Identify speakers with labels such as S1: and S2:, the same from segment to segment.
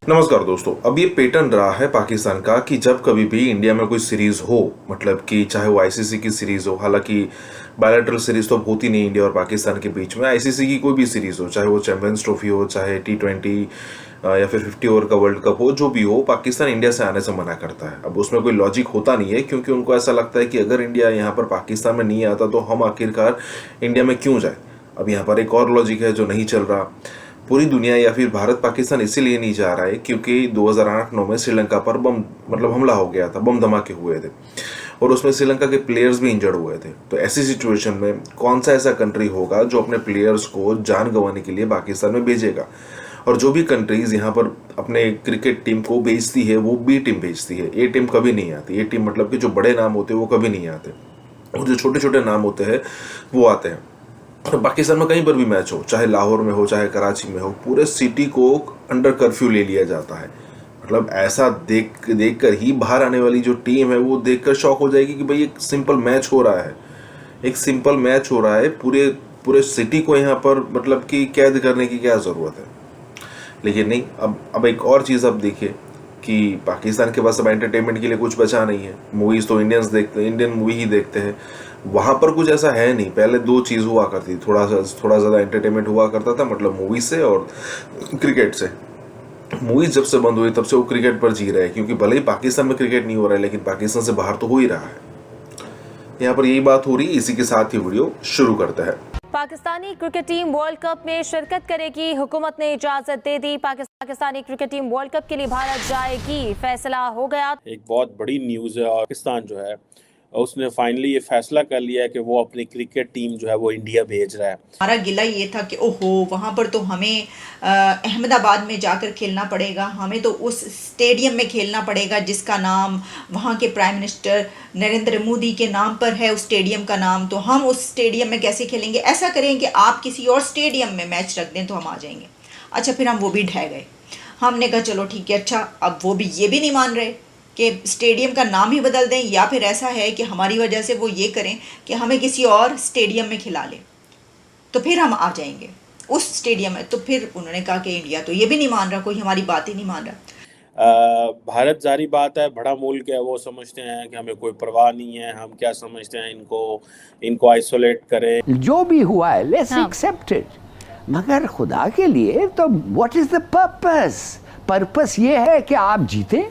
S1: नमस्कार दोस्तों। अब ये पैटर्न रहा है पाकिस्तान का कि जब कभी भी इंडिया में कोई सीरीज हो, मतलब कि चाहे वो आईसीसी की सीरीज हो, हालांकि बायलैटरल सीरीज तो होती नहीं इंडिया और पाकिस्तान के बीच में, आईसीसी की कोई भी सीरीज हो, चाहे वो चैंपियंस ट्रॉफी हो, चाहे T20 या फिर 50 ओवर का वर्ल्ड कप हो, जो भी हो, पाकिस्तान इंडिया से आने से मना करता है। अब उसमें कोई लॉजिक होता नहीं है, क्योंकि उनको ऐसा लगता है कि अगर इंडिया यहाँ पर पाकिस्तान में नहीं आता तो हम आखिरकार इंडिया में क्यों जाए। अब यहाँ पर एक और लॉजिक है जो नहीं चल रहा। पूरी दुनिया या फिर भारत पाकिस्तान इसीलिए नहीं जा रहा है क्योंकि 2008-9 में श्रीलंका पर बम मतलब हमला हो गया था, बम धमाके हुए थे और उसमें श्रीलंका के प्लेयर्स भी इंजर्ड हुए थे। तो ऐसी सिचुएशन में कौन सा ऐसा कंट्री होगा जो अपने प्लेयर्स को जान गंवाने के लिए पाकिस्तान में भेजेगा। और जो भी कंट्रीज यहाँ पर अपने क्रिकेट टीम को भेजती है वो बी टीम भेजती है, ए टीम कभी नहीं आती। ए टीम मतलब कि जो बड़े नाम होते हैं वो कभी नहीं आते और जो छोटे छोटे नाम होते हैं वो आते हैं। तो पाकिस्तान में कहीं पर भी मैच हो, चाहे लाहौर में हो चाहे कराची में हो, पूरे सिटी को अंडर कर्फ्यू ले लिया जाता है। मतलब ऐसा देख कर ही बाहर आने वाली जो टीम है वो देखकर शॉक हो जाएगी कि भाई एक सिंपल मैच हो रहा है, एक सिंपल मैच हो रहा है, पूरे पूरे सिटी को यहाँ पर मतलब कि कैद करने की क्या ज़रूरत है। लेकिन नहीं, अब एक और चीज़ अब देखिए कि पाकिस्तान के पास अब एंटरटेनमेंट के लिए कुछ बचा नहीं है। मूवीज़ तो इंडियंस देखते हैं, इंडियन मूवी ही देखते हैं। वहाँ पर कुछ ऐसा है नहीं। पहले दो चीज़ हुआ करती, थोड़ा ज़्यादा एंटरटेनमेंट हुआ करता था, मतलब मूवी से और क्रिकेट से। मूवीज़ जब से बंद हुई तब से वो क्रिकेट पर जी रहे हैं, क्योंकि भले ही पाकिस्तान में क्रिकेट नहीं हो रहा है लेकिन पाकिस्तान से बाहर तो हो ही रहा है। यहाँ पर यही बात हो रही है। इसी के साथ ही वीडियो शुरू करते हैं।
S2: Pakistani cricket team world cup में शिरकत करेगी, हुकूमत ने इजाजत दे दी। Pakistani cricket team world cup के लिए भारत जाएगी, फैसला हो गया।
S3: एक बहुत बड़ी न्यूज़ है और पाकिस्तान जो है उसने फाइनली ये फैसला कर लिया है कि वो अपनी क्रिकेट टीम जो है वो इंडिया भेज रहा है।
S4: हमारा गिला ये था कि ओहो वहाँ पर तो हमें अहमदाबाद में जाकर खेलना पड़ेगा, हमें तो उस स्टेडियम में खेलना पड़ेगा जिसका नाम वहाँ के प्राइम मिनिस्टर नरेंद्र मोदी के नाम पर है, उस स्टेडियम का नाम। तो हम उस स्टेडियम में कैसे खेलेंगे? ऐसा करें कि आप किसी और स्टेडियम में मैच रख दें तो हम आ जाएंगे। अच्छा, फिर हम वो भी ढह गए। हमने कहा चलो ठीक है। अच्छा, अब वो भी ये भी नहीं मान रहे कि स्टेडियम का नाम ही बदल दें, या फिर ऐसा है कि हमारी वजह से वो ये करें कि हमें किसी और स्टेडियम में खिला लें तो फिर हम आ जाएंगे उस स्टेडियम में। तो फिर उन्होंने कहा कि इंडिया तो ये भी नहीं मान रहा, कोई हमारी बात ही नहीं मान रहा।
S3: भारत जारी बात है, बड़ा मुल्क है, वो समझते हैं कि हमें कोई परवाह नहीं है, हम क्या समझते हैं इनको आइसोलेट करें।
S5: जो भी हुआ है लेट्स एक्सेप्ट इट, मगर खुदा के लिए तो व्हाट इज द पर्पस ये है कि आप जीतें।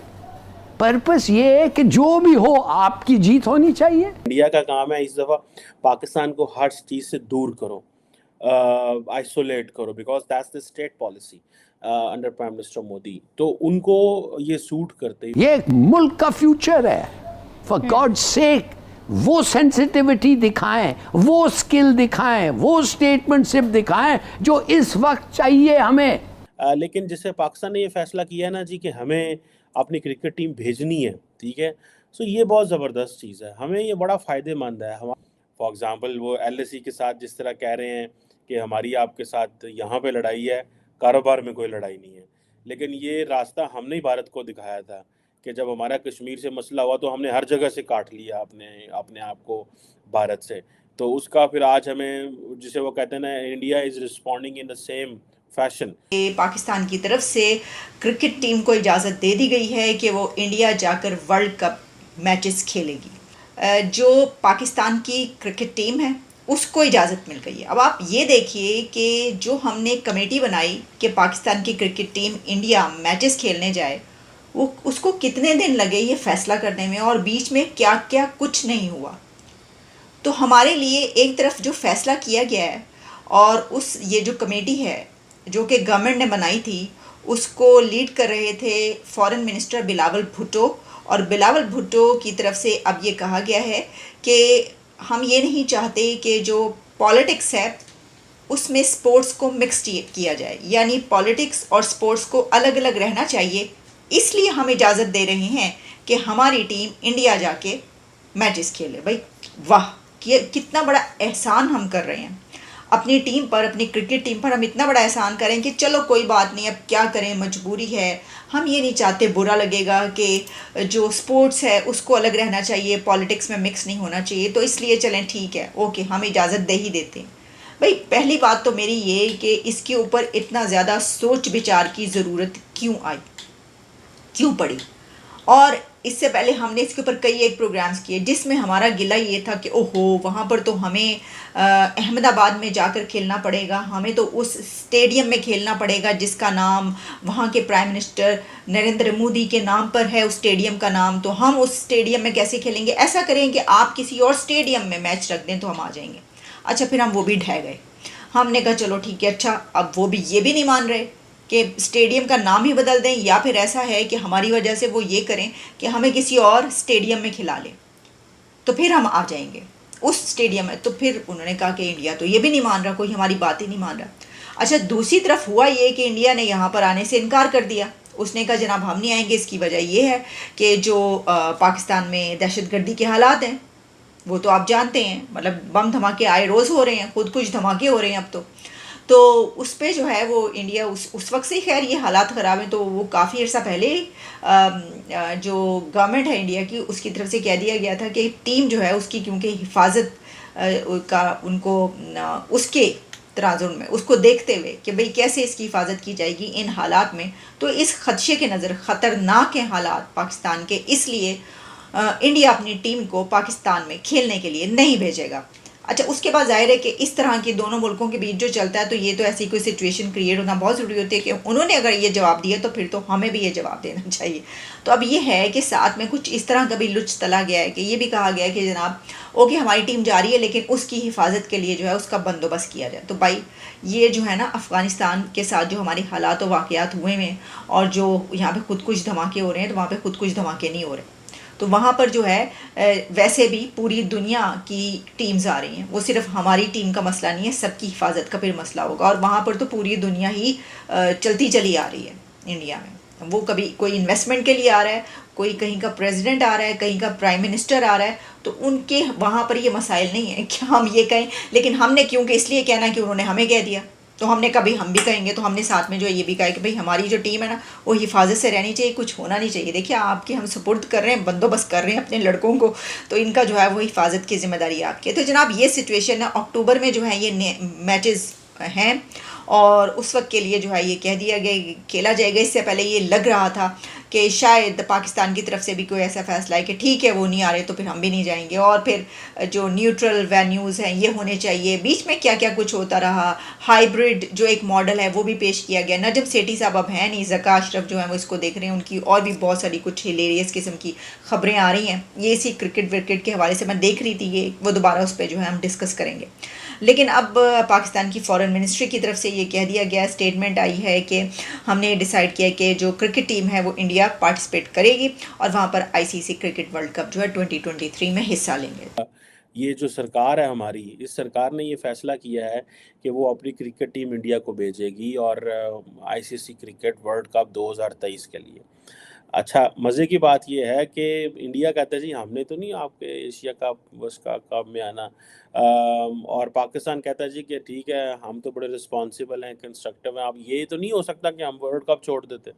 S5: पर्पस ये है कि जो भी हो आपकी जीत होनी चाहिए।
S3: इंडिया का काम है इस दफ़ा पाकिस्तान को हर चीज़ से दूर करो, आइसोलेट करो, because that's the state policy under prime minister Modi. तो उनको ये सूट करते,
S5: ये एक मुल्क का फ्यूचर है। फॉर गॉड सेक वो सेंसिटिविटी दिखाएं, वो स्किल दिखाएं, वो स्टेटमेंटशिप दिखाएं जो इस वक्त चाहिए हमें।
S3: लेकिन जिससे पाकिस्तान ने ये फैसला किया ना जी कि हमें अपनी क्रिकेट टीम भेजनी है, ठीक है, सो ये बहुत ज़बरदस्त चीज़ है, हमें ये बड़ा फ़ायदेमंद है। हम फॉर एग्ज़ाम्पल वो LSE के साथ जिस तरह कह रहे हैं कि हमारी आपके साथ यहाँ पे लड़ाई है, कारोबार में कोई लड़ाई नहीं है, लेकिन ये रास्ता हमने ही भारत को दिखाया था कि जब हमारा कश्मीर से मसला हुआ तो हमने हर जगह से काट लिया अपने आप को भारत से। तो उसका फिर आज हमें, जिसे वो कहते हैं ना, India is responding in the same fashion.
S4: Pakistan की तरफ से क्रिकेट टीम को इजाज़त दे दी गई है कि वो इंडिया जाकर वर्ल्ड कप मैचेस खेलेगी। जो पाकिस्तान की क्रिकेट टीम है उसको इजाज़त मिल गई है। अब आप ये देखिए कि जो हमने कमेटी बनाई कि पाकिस्तान की क्रिकेट टीम इंडिया मैचेस खेलने जाए, वो उसको कितने दिन लगे ये फैसला करने में, और बीच में क्या क्या कुछ नहीं हुआ। तो हमारे लिए एक तरफ जो फैसला किया गया है और उस ये जो कमेटी है जो कि गवर्नमेंट ने बनाई थी उसको लीड कर रहे थे फॉरेन मिनिस्टर बिलावल भुट्टो, और बिलावल भुट्टो की तरफ से अब ये कहा गया है कि हम ये नहीं चाहते कि जो पॉलिटिक्स है उसमें स्पोर्ट्स को मिक्स किया जाए, यानी पॉलिटिक्स और स्पोर्ट्स को अलग अलग रहना चाहिए। इसलिए हम इजाज़त दे रहे हैं कि हमारी टीम इंडिया जाके मैचेस खेले। भाई वाह, कितना बड़ा एहसान हम कर रहे हैं अपनी टीम पर, अपनी क्रिकेट टीम पर हम इतना बड़ा एहसान करें कि चलो कोई बात नहीं, अब क्या करें, मजबूरी है। हम ये नहीं चाहते, बुरा लगेगा कि जो स्पोर्ट्स है उसको अलग रहना चाहिए, पॉलिटिक्स में मिक्स नहीं होना चाहिए, तो इसलिए चलें ठीक है, ओके, हम इजाज़त दे ही देते हैं। भाई पहली बात तो मेरी ये कि इसके ऊपर इतना ज़्यादा सोच विचार की ज़रूरत क्यों आई। क्यों पड़ी। और इससे पहले हमने इसके ऊपर कई एक प्रोग्राम्स किए जिसमें हमारा गिला ये था कि ओहो वहाँ पर तो हमें अहमदाबाद में जाकर खेलना पड़ेगा, हमें तो उस स्टेडियम में खेलना पड़ेगा जिसका नाम वहाँ के प्राइम मिनिस्टर नरेंद्र मोदी के नाम पर है, उस स्टेडियम का नाम, तो हम उस स्टेडियम में कैसे खेलेंगे। ऐसा करें कि आप किसी और स्टेडियम में मैच रख दें तो हम आ जाएंगे। अच्छा, फिर हम वो भी ढह गए। हमने कहा चलो ठीक है। अच्छा, अब वो भी ये भी नहीं मान रहे कि स्टेडियम का नाम ही बदल दें, या फिर ऐसा है कि हमारी वजह से वो ये करें कि हमें किसी और स्टेडियम में खिला लें तो फिर हम आ जाएंगे उस स्टेडियम में। तो फिर उन्होंने कहा कि इंडिया तो ये भी नहीं मान रहा, कोई हमारी बात ही नहीं मान रहा। अच्छा, दूसरी तरफ हुआ ये कि इंडिया ने यहाँ पर आने से इनकार कर दिया। उसने कहा जनाब हम नहीं आएंगे, इसकी वजह ये है कि जो पाकिस्तान में दहशतगर्दी के हालात हैं वो तो आप जानते हैं, मतलब बम धमाके आए रोज़ हो रहे हैं, खुद कुछ धमाके हो रहे हैं अब तो उस पर जो है वो इंडिया उस वक्त से ही खैर ये हालात ख़राब हैं, तो वो काफ़ी अर्सा पहले जो गवर्नमेंट है इंडिया की उसकी तरफ से कह दिया गया था कि टीम जो है उसकी क्योंकि हिफाजत का उनको उसके तराजुन में उसको देखते हुए कि भाई कैसे इसकी हिफाजत की जाएगी इन हालात में, तो इस खदशे के नज़र ख़तरनाक हैं हालात पाकिस्तान के, इसलिए इंडिया अपनी टीम को पाकिस्तान में खेलने के लिए नहीं भेजेगा। अच्छा, उसके बाद जाहिर है कि इस तरह की दोनों मुल्कों के बीच जो चलता है तो ये तो ऐसी कोई सिचुएशन क्रिएट होना बहुत ज़रूरी होती है कि उन्होंने अगर ये जवाब दिया तो फिर तो हमें भी ये जवाब देना चाहिए। तो अब ये है कि साथ में कुछ इस तरह का भी लुच तला गया है कि ये भी कहा गया है कि जनाब ओके हमारी टीम जा रही है लेकिन उसकी हिफाजत के लिए जो है उसका बंदोबस्त किया जाए। तो भाई ये जो है ना अफ़गानिस्तान के साथ जो हमारे हालात और वाक़यात हुए हैं और जो यहाँ पर खुद कुछ धमाके हो रहे हैं तो वहाँ पर खुद कुछ धमाके नहीं हो रहे, तो वहाँ पर जो है वैसे भी पूरी दुनिया की टीम्स आ रही हैं, वो सिर्फ हमारी टीम का मसला नहीं है, सबकी हिफाजत का फिर मसला होगा। और वहाँ पर तो पूरी दुनिया ही चलती चली आ रही है इंडिया में। वो कभी कोई इन्वेस्टमेंट के लिए आ रहा है, कोई कहीं का प्रेसिडेंट आ रहा है, कहीं का प्राइम मिनिस्टर आ रहा है, तो उनके वहाँ पर ये मसाइल नहीं है कि हम ये कहें। लेकिन हमने क्योंकि इसलिए कहना है कि उन्होंने हमें कह दिया तो हमने कभी हम भी कहेंगे, तो हमने साथ में जो ये भी कहा कि भाई हमारी जो टीम है ना वो हिफाजत से रहनी चाहिए, कुछ होना नहीं चाहिए। देखिए आपके हम सपोर्ट कर रहे हैं, बंदोबस्त कर रहे हैं अपने लड़कों को, तो इनका जो है वो हिफाजत की जिम्मेदारी आपकी है। तो जनाब ये सिचुएशन है, अक्टूबर में जो है ये मैचेस हैं और उस वक्त के लिए जो है ये कह दिया गया खेला जाएगा। इससे पहले ये लग रहा था कि शायद पाकिस्तान की तरफ से भी कोई ऐसा फैसला है कि ठीक है वो नहीं आ रहे तो फिर हम भी नहीं जाएंगे, और फिर जो न्यूट्रल वेन्यूज़ हैं ये होने चाहिए। बीच में क्या क्या कुछ होता रहा, हाइब्रिड जो एक मॉडल है वो भी पेश किया गया। नजब सेठी साहब अब हैं नहीं, ज़का अशरफ जो है वो इसको देख रहे हैं, उनकी और भी बहुत सारी कुछ हिलेरियस किस्म की खबरें आ रही हैं। ये इसी क्रिकेट विकेट के हवाले से मैं देख रही थी, ये वो दोबारा उस पर जो है हम डिस्कस करेंगे। लेकिन अब पाकिस्तान की फॉरेन मिनिस्ट्री की तरफ से ये कह दिया गया, स्टेटमेंट आई है कि हमने डिसाइड किया कि जो क्रिकेट टीम है वो इंडिया पार्टिसिपेट करेगी और वहाँ पर आईसीसी क्रिकेट वर्ल्ड कप जो है 2023 में हिस्सा लेंगे।
S3: ये जो सरकार है हमारी, इस सरकार ने ये फैसला किया है कि वो अपनी क्रिकेट टीम इंडिया को भेजेगी और आईसीसी क्रिकेट वर्ल्ड कप 2023 के लिए। अच्छा, मज़े की बात ये है कि इंडिया कहता है जी हमने तो नहीं आपके एशिया कप उसका कप में आना, और पाकिस्तान कहता है जी कि ठीक है हम तो बड़े रिस्पॉन्सिबल हैं, कंस्ट्रक्टिव हैं, अब ये तो नहीं हो सकता कि हम वर्ल्ड कप छोड़ देते।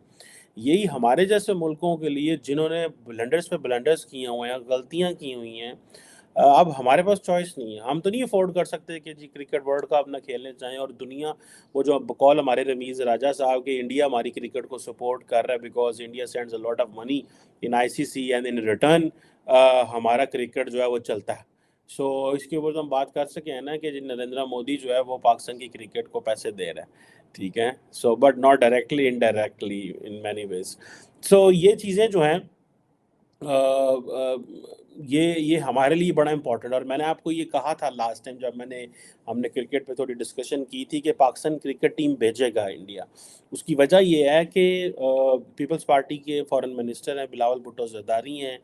S3: यही हमारे जैसे मुल्कों के लिए जिन्होंने ब्लंडर्स पे ब्लंडर्स किए हुए हैं, गलतियां की हुई हैं, अब हमारे पास चॉइस नहीं है। हम तो नहीं अफोर्ड कर सकते कि जी क्रिकेट वर्ल्ड कप ना खेलने चाहें और दुनिया वो जो बकौल हमारे रमीज़ राजा साहब के इंडिया हमारी क्रिकेट को सपोर्ट कर रहा है because India sends a lot of money in ICC and in return हमारा क्रिकेट जो है वो चलता है। सो इसके ऊपर तो हम बात कर सके हैं ना कि जी नरेंद्र मोदी जो है वो पाकिस्तान की क्रिकेट को पैसे दे रहा है, ठीक है। So but not directly, indirectly in many ways. सो ये चीज़ें जो हैं ये हमारे लिए बड़ा इम्पोर्टेंट। और मैंने आपको ये कहा था लास्ट टाइम जब हमने क्रिकेट पे थोड़ी डिस्कशन की थी कि पाकिस्तान क्रिकेट टीम भेजेगा इंडिया। उसकी वजह ये है कि पीपल्स पार्टी के फॉरेन मिनिस्टर हैं बिलावल भुट्टो ज़रदारी हैं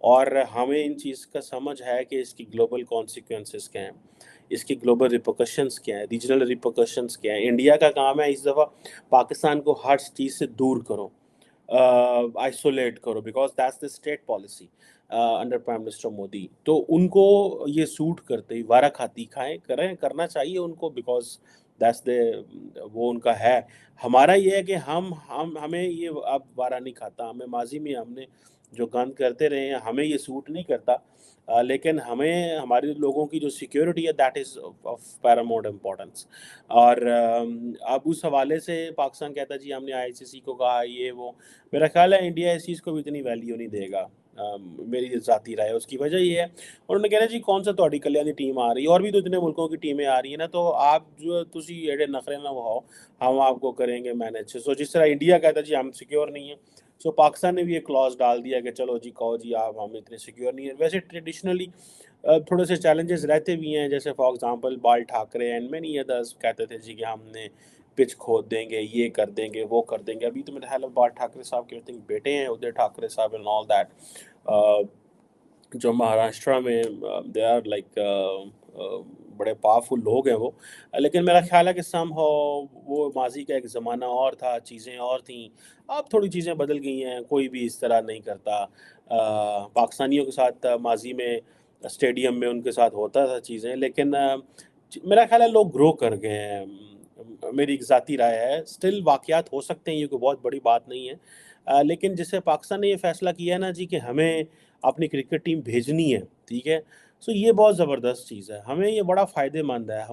S3: और हमें इन चीज़ का समझ है कि इसकी ग्लोबल कॉन्सिक्वेंसेस क्या हैं, इसकी ग्लोबल रिपोकशंस क्या है, रीजनल रिपोकशंस क्या है। इंडिया का काम है इस दफ़ा पाकिस्तान को हर चीज़ से दूर करो, आइसोलेट करो, because that's the state policy under prime minister Modi. तो उनको ये सूट करते ही वारा खाती खाएं करें करना चाहिए उनको, बिकॉज दैट्स द वो उनका है। हमारा ये है कि हमें ये अब वारा नहीं खाता। हमें माजी में हमने जो गंद करते रहे हैं, हमें ये सूट नहीं करता। लेकिन हमें हमारे लोगों की जो सिक्योरिटी है that is of Paramount importance. और अब उस हवाले से पाकिस्तान कहता है जी हमने आईसीसी को कहा ये वो। मेरा ख्याल है इंडिया इस चीज़ को भी इतनी वैल्यू नहीं देगा। मेरी ज़ाती राय है। उसकी वजह ये है, उन्होंने कहा जी कौन सा ਤੁਹਾਡੀ ਕੱਲਿਆਂ ਦੀ टीम आ रही है, और भी तो इतने मुल्कों की टीमें आ रही हैं ना, तो आप जो तुसी एडे नखरे ना वो हम आपको करेंगे मैनेज। सो जिस तरह इंडिया कहता है जी हम सिक्योर नहीं है, सो पाकिस्तान ने भी एक क्लॉज डाल दिया कि चलो जी कहो जी आप हम इतने सिक्योर नहीं है। वैसे ट्रेडिशनली थोड़े से चैलेंजेस रहते भी हैं, जैसे फॉर एग्जांपल बाल ठाकरे एंड मैनी अदर्स कहते थे जी कि हमने पिच खोद देंगे, ये कर देंगे, वो कर देंगे। अभी तो मेरे ख्याल है बाल ठाकरे साहब के आई थिंक बेटे हैं उदय ठाकरे साहब एंड ऑल दैट, जो महाराष्ट्र में दे आर लाइक बड़े पावरफुल लोग हैं वो। लेकिन मेरा ख्याल है कि समहाउ वो माजी का एक ज़माना और था, चीज़ें और थीं। अब थोड़ी चीज़ें बदल गई हैं, कोई भी इस तरह नहीं करता। पाकिस्तानियों के साथ माजी में स्टेडियम में उनके साथ होता था चीज़ें, लेकिन मेरा ख्याल है लोग ग्रो कर गए हैं। मेरी एक ज़ाती राय है, स्टिल वाक़यात हो सकते हैं, ये कोई बहुत बड़ी बात नहीं है। लेकिन जैसे पाकिस्तान ने ये फ़ैसला किया है ना जी कि हमें अपनी क्रिकेट टीम भेजनी है, ठीक है? सो ये बहुत ज़बरदस्त चीज़ है, हमें ये बड़ा फ़ायदेमंद है।